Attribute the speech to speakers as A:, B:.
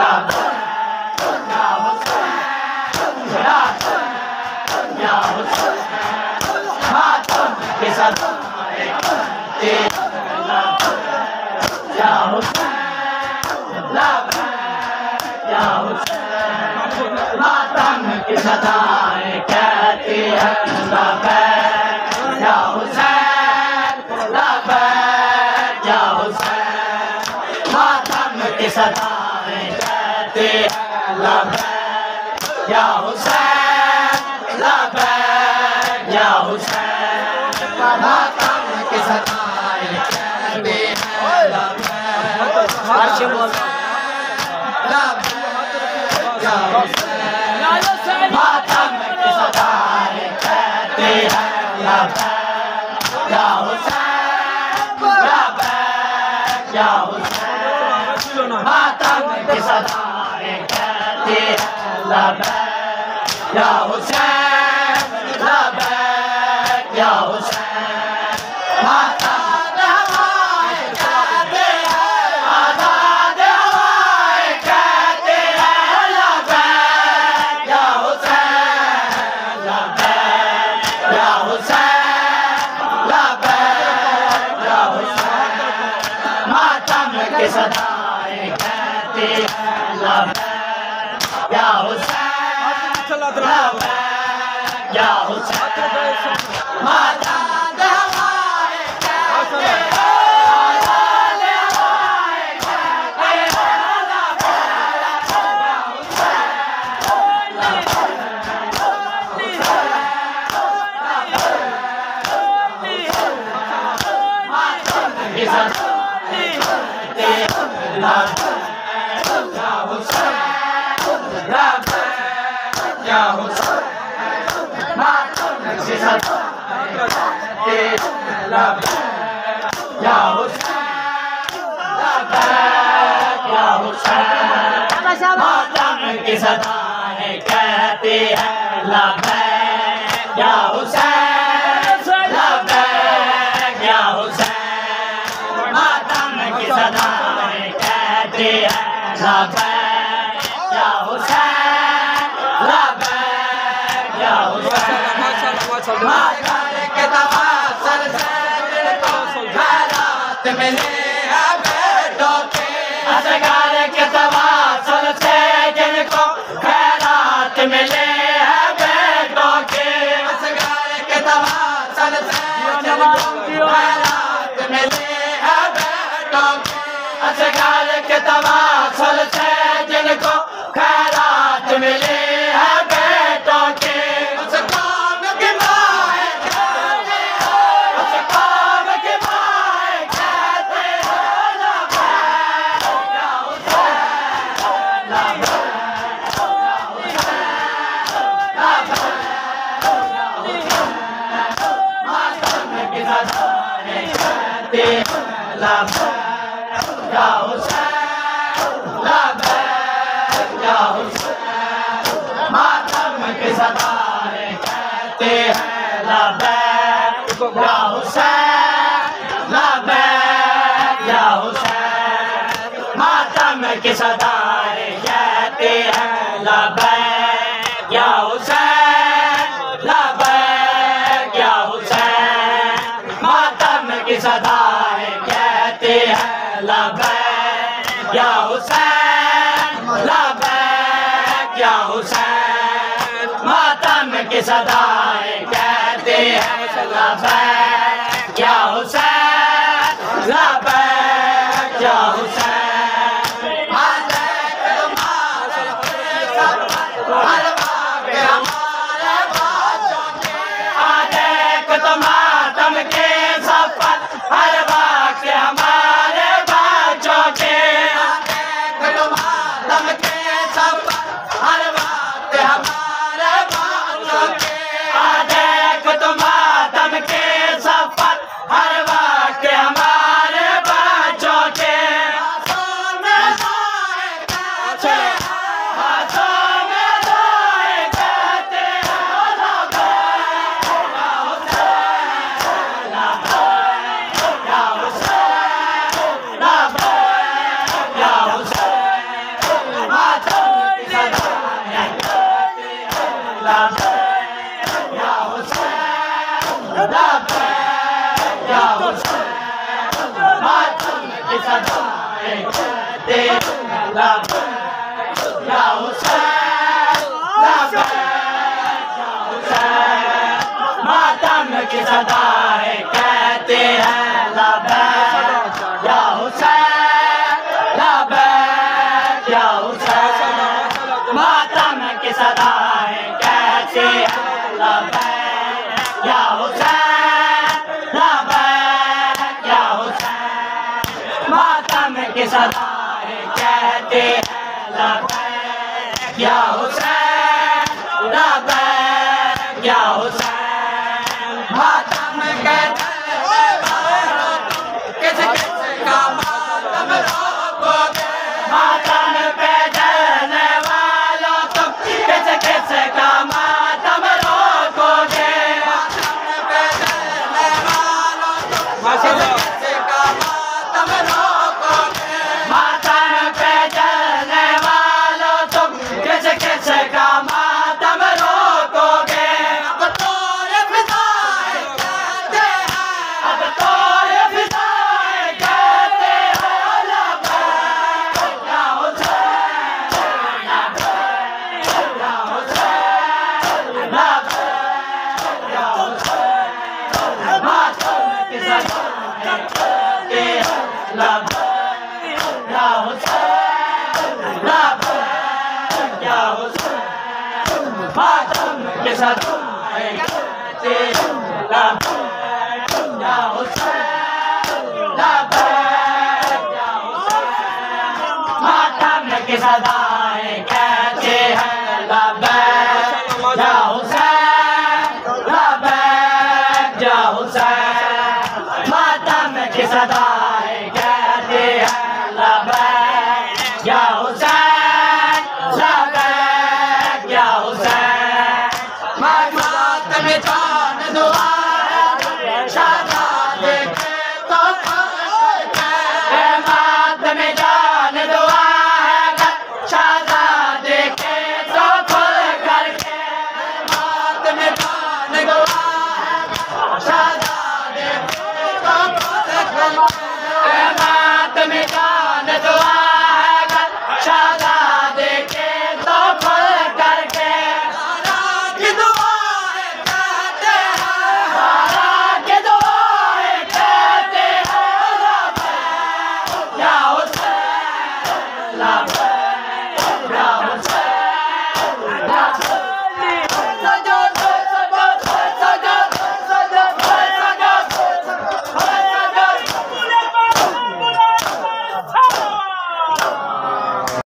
A: मातम की सदाएं कहती है लबैक या हुसैन, लबैक या हुसैन। मातम की सदाएं कहती है लबैक या हुसैन, लबैक या हुसैन। मातम की सदाएं कहती है लबैक मातम की सदाएं कहती है लबैक या हुसैन, लबैक या हुसैन। मातम की सदाएं कहती है लबैक या हुसैन, लबैक या हुसैन। मातम की सदाएं कहती है लबैक या हुसैन, लबैक या हुसैन। माता दवाएं कहती है मातम की सदाएं कहती है लबैक या हुसैन, लबैक या हुसैन। मातम की सदाएं कहती है लबैक या हुसैन, लबैक या हुसैन। मातर के तवासल से जिनको खैरात मिले है बेटों के, असगर के तवासल से जिनको खैरात मिले है बेटों के, असगर के तवासल से जिनको खैरात मिले है बेटों के, असगर के तवासल से जिनको खैरात मिले है बेटों के। उस कौम की माए कहते हैं, उस कौम की माए कहते हैं लबैक या हुसैन, लबैक या हुसैन, लबैक या हुसैन। मातम की सदाएं कहती है लबैक या हुसैन, लबैक या हुसैन। मातम की सदाएं कहती है लबैक या हुसैन, लबैक या हुसैन। मातम की सदाएं कहती है लबैक या हुसैन, लबैक या हुसैन। मातम की सदाएं कहती है लबैक या हुसैन, लबैक या हुसैन। मातम की सदाएं कहती है लबैक या हुसैन, लबैक या हुसैन। मातम के सफर हर वक्त हमारे बच्चों के, मातम के सफर हर वक्त हमारे बच्चों के। देख तो मातम के सदाएं कहते हैं लब्बैक या हुसैन, लब्बैक या हुसैन। मातम की सदाएं कहते हैं लब्बैक या हुसैन, लब्बैक या हुसैन। मातम की सदाएं कहते हैं लब्बैक या हुसैन, लब्बैक या हुसैन। मातम की सदाएं कहते हैं लब्बैक या हुसैन, लब्बैक या हुसैन। मातम कहते हैं किस किस का मातम रोकोगे, मातम पे जलने वालों तुम किस किस का मातम रोकोगे, मातम पे जलने वालों तुम किस किस का मातम रोकोगे, मातम पे जलने वालों तुम किस किस का मातम रोकोगे। अब तो ये फिदाएं कहते हैं, अब तो ये फिदाएं कहते हैं लब्बैक या हुसैन, लब्बैक या हुसैन, लब्बैक या हुसैन। मातम की सदाएं कहते हैं लब्बैक या हुसैन, लब्बैक या हुसैन। मातम की सदाएं कहते हैं लब्बैक या हुसैन, लब्बैक या हुसैन। मातम की सदाएं कहते हैं लब्बैक या हुसैन, लब्बैक या हुसैन। मातम की सदाएं कहते हैं लब्बैक या हुसैन, लब्बैक या हुसैन। मातम जान दुआ है शहजादे के तो मातम जान दुआ है शहजादे के तो खुल करके, मातम जान दुआ है शहजादे के तो खुल करके, मातम जान दुआ है शहजादे के तो खुल करके। सारा की दुआएं कहते हैं, सारा की दुआएं कहते हैं लब्बैक या हुसैन, लब्बैक या हुसैन।